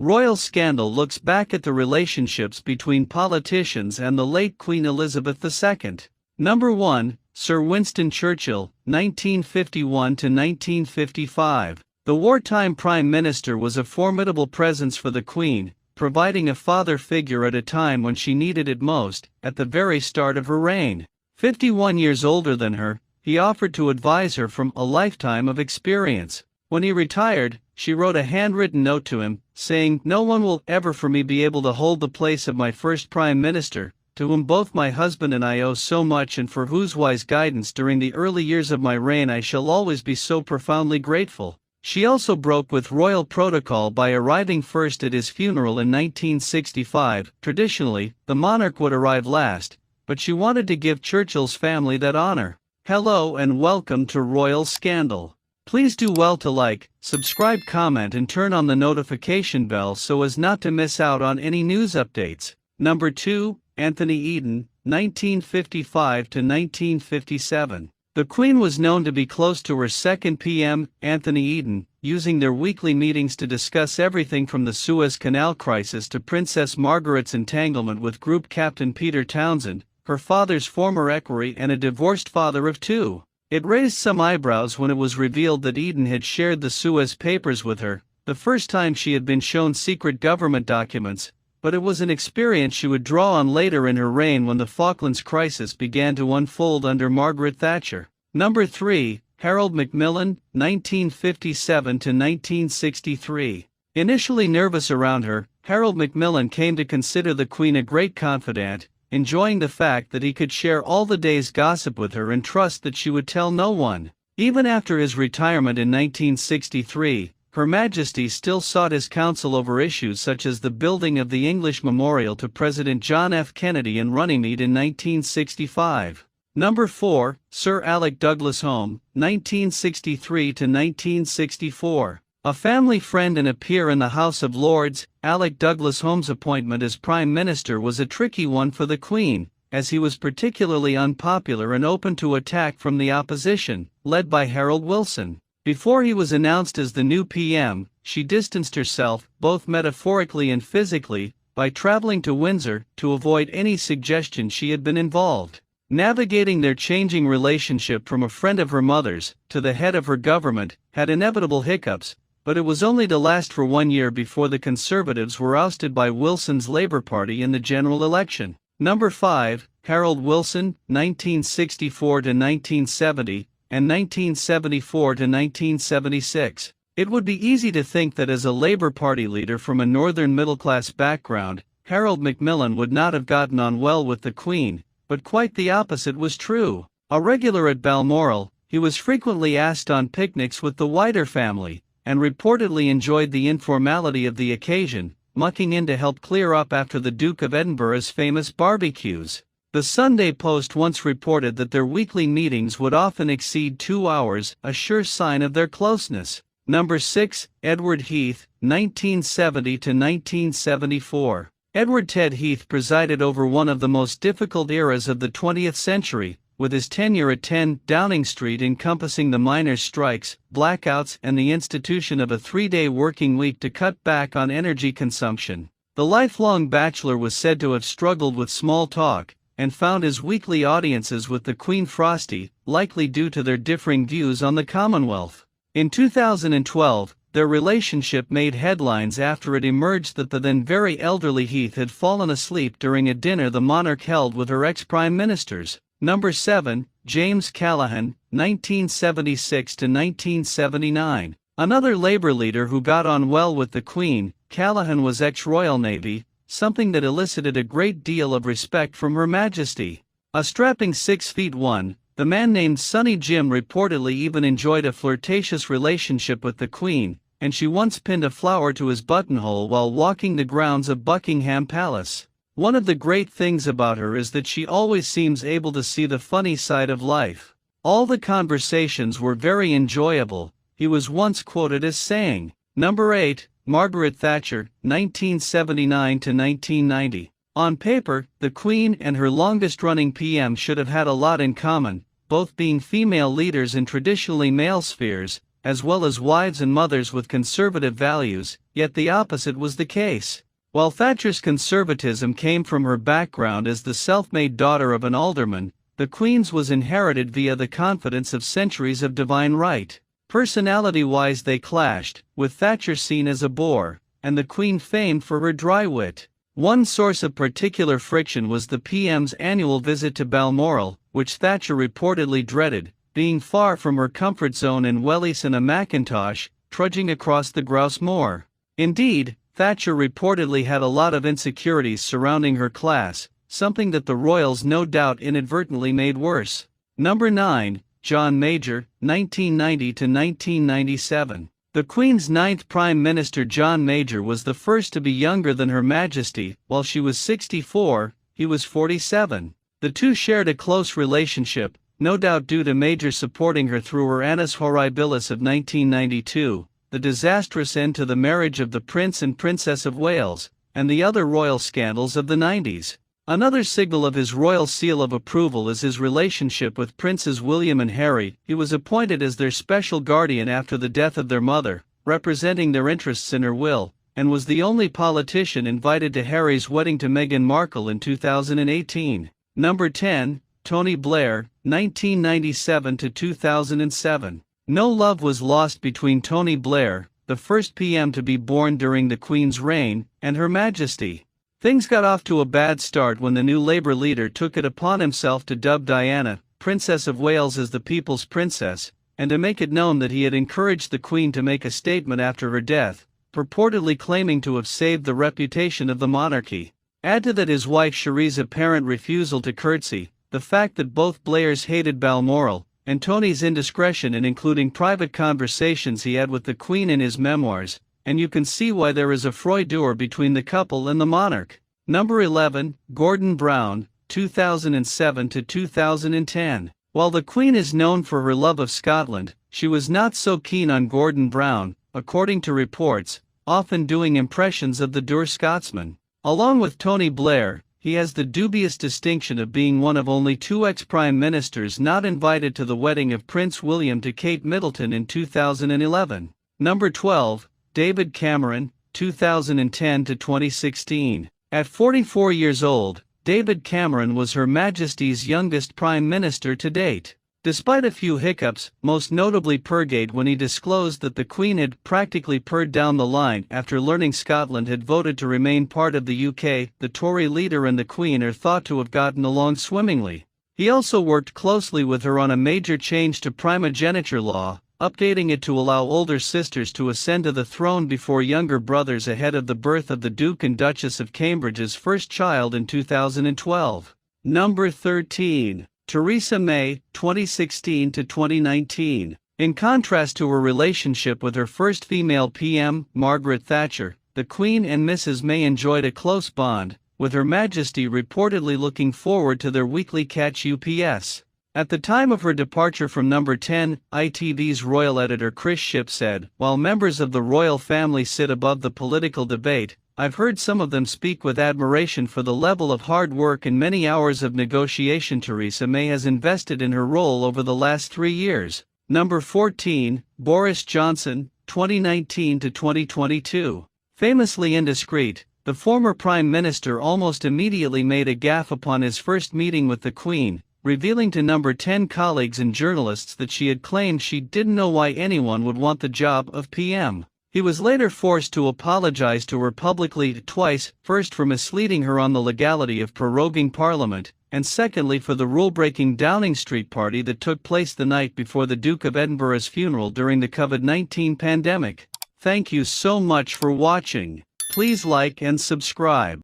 Royal Scandal looks back at the relationships between politicians and the late Queen Elizabeth II. Number 1. Sir Winston Churchill, 1951 to 1955. The wartime Prime Minister was a formidable presence for the Queen, providing a father figure at a time when she needed it most, at the very start of her reign. 51 years older than her, he offered to advise her from a lifetime of experience. When he retired, she wrote a handwritten note to him, saying, "No one will ever for me be able to hold the place of my first Prime Minister, to whom both my husband and I owe so much and for whose wise guidance during the early years of my reign I shall always be so profoundly grateful." She also broke with royal protocol by arriving first at his funeral in 1965. Traditionally, the monarch would arrive last, but she wanted to give Churchill's family that honor. Hello and welcome to Royal Scandal. Please do well to like, subscribe, comment and turn on the notification bell so as not to miss out on any news updates. Number 2. Anthony Eden, 1955 to 1957. The Queen was known to be close to her second PM, Anthony Eden, using their weekly meetings to discuss everything from the Suez Canal crisis to Princess Margaret's entanglement with Group Captain Peter Townsend, her father's former equerry and a divorced father of 2. It raised some eyebrows when it was revealed that Eden had shared the Suez Papers with her, the first time she had been shown secret government documents, but it was an experience she would draw on later in her reign when the Falklands crisis began to unfold under Margaret Thatcher. Number 3. Harold Macmillan, 1957 to 1963. Initially nervous around her, Harold Macmillan came to consider the Queen a great confidant, enjoying the fact that he could share all the day's gossip with her and trust that she would tell no one. Even after his retirement in 1963, Her Majesty still sought his counsel over issues such as the building of the English Memorial to President John F. Kennedy in Runnymede in 1965. Number 4. Sir Alec Douglas Home, 1963 to 1964. A family friend and a peer in the House of Lords, Alec Douglas Home's appointment as Prime Minister was a tricky one for the Queen, as he was particularly unpopular and open to attack from the opposition, led by Harold Wilson. Before he was announced as the new PM, she distanced herself, both metaphorically and physically, by traveling to Windsor to avoid any suggestion she had been involved. Navigating their changing relationship from a friend of her mother's to the head of her government had inevitable hiccups, but it was only to last for 1 year before the Conservatives were ousted by Wilson's Labour Party in the general election. Number 5. Harold Wilson, 1964 to 1970, and 1974 to 1976. It would be easy to think that as a Labour Party leader from a northern middle-class background, Harold Macmillan would not have gotten on well with the Queen, but quite the opposite was true. A regular at Balmoral, he was frequently asked on picnics with the wider family, and reportedly enjoyed the informality of the occasion, mucking in to help clear up after the Duke of Edinburgh's famous barbecues. The Sunday Post once reported that their weekly meetings would often exceed 2 hours, a sure sign of their closeness. Number 6. Edward Heath, 1970 to 1974. Edward Ted Heath presided over one of the most difficult eras of the 20th century, with his tenure at 10 Downing Street encompassing the miners' strikes, blackouts and the institution of a 3-day working week to cut back on energy consumption. The lifelong bachelor was said to have struggled with small talk, and found his weekly audiences with the Queen frosty, likely due to their differing views on the Commonwealth. In 2012, their relationship made headlines after it emerged that the then very elderly Heath had fallen asleep during a dinner the monarch held with her ex-prime ministers. Number 7. James Callaghan, 1976 to 1979. Another Labour leader who got on well with the Queen, Callaghan was ex-Royal Navy, something that elicited a great deal of respect from Her Majesty. A strapping 6'1", the man named Sonny Jim reportedly even enjoyed a flirtatious relationship with the Queen, and she once pinned a flower to his buttonhole while walking the grounds of Buckingham Palace. One of the great things about her is that she always seems able to see the funny side of life. All the conversations were very enjoyable, he was once quoted as saying. Number 8. Margaret Thatcher, 1979 to 1990. On paper, the Queen and her longest-running PM should have had a lot in common, both being female leaders in traditionally male spheres, as well as wives and mothers with conservative values, yet the opposite was the case. While Thatcher's conservatism came from her background as the self-made daughter of an alderman, the Queen's was inherited via the confidence of centuries of divine right. Personality-wise they clashed, with Thatcher seen as a bore, and the Queen famed for her dry wit. One source of particular friction was the PM's annual visit to Balmoral, which Thatcher reportedly dreaded, being far from her comfort zone in wellies and a Macintosh, trudging across the grouse moor. Indeed, Thatcher reportedly had a lot of insecurities surrounding her class, something that the royals no doubt inadvertently made worse. Number 9. John Major, 1990 to 1997. The Queen's ninth Prime Minister John Major was the first to be younger than Her Majesty. While she was 64, he was 47. The two shared a close relationship, no doubt due to Major supporting her through her Annus Horribilis of 1992, the disastrous end to the marriage of the Prince and Princess of Wales, and the other royal scandals of the 90s. Another signal of his royal seal of approval is his relationship with Princes William and Harry. He was appointed as their special guardian after the death of their mother, representing their interests in her will, and was the only politician invited to Harry's wedding to Meghan Markle in 2018. Number 10. Tony Blair, 1997 to 2007. No love was lost between Tony Blair, the first PM to be born during the Queen's reign, and Her Majesty. Things got off to a bad start when the new Labour leader took it upon himself to dub Diana, Princess of Wales, as the People's Princess, and to make it known that he had encouraged the Queen to make a statement after her death, purportedly claiming to have saved the reputation of the monarchy. Add to that his wife Cherie's apparent refusal to curtsy, the fact that both Blairs hated Balmoral, and Tony's indiscretion in including private conversations he had with the Queen in his memoirs, and you can see why there is a froideur between the couple and the monarch. Number 11. Gordon Brown, 2007 to 2010. While the Queen is known for her love of Scotland, she was not so keen on Gordon Brown, according to reports, often doing impressions of the dour Scotsman. Along with Tony Blair, he has the dubious distinction of being one of only two ex-prime ministers not invited to the wedding of Prince William to Kate Middleton in 2011. Number 12. David Cameron, 2010 to 2016. At 44 years old, David Cameron was Her Majesty's youngest Prime Minister to date. Despite a few hiccups, most notably Purgate when he disclosed that the Queen had practically purred down the line after learning Scotland had voted to remain part of the UK, the Tory leader and the Queen are thought to have gotten along swimmingly. He also worked closely with her on a major change to primogeniture law, updating it to allow older sisters to ascend to the throne before younger brothers ahead of the birth of the Duke and Duchess of Cambridge's first child in 2012. Number 13. Theresa May, 2016 to 2019. In contrast to her relationship with her first female PM, Margaret Thatcher, the Queen and Mrs. May enjoyed a close bond, with Her Majesty reportedly looking forward to their weekly catch UPS. At the time of her departure from Number 10, ITV's royal editor Chris Shipp said, "While members of the royal family sit above the political debate, I've heard some of them speak with admiration for the level of hard work and many hours of negotiation Theresa May has invested in her role over the last 3 years." Number 14. Boris Johnson, 2019 to 2022. Famously indiscreet, the former Prime Minister almost immediately made a gaffe upon his first meeting with the Queen, revealing to Number 10 colleagues and journalists that she had claimed she didn't know why anyone would want the job of PM. He was later forced to apologize to her publicly twice, first for misleading her on the legality of proroguing Parliament, and secondly for the rule-breaking Downing Street party that took place the night before the Duke of Edinburgh's funeral during the COVID-19 pandemic. Thank you so much for watching. Please like and subscribe.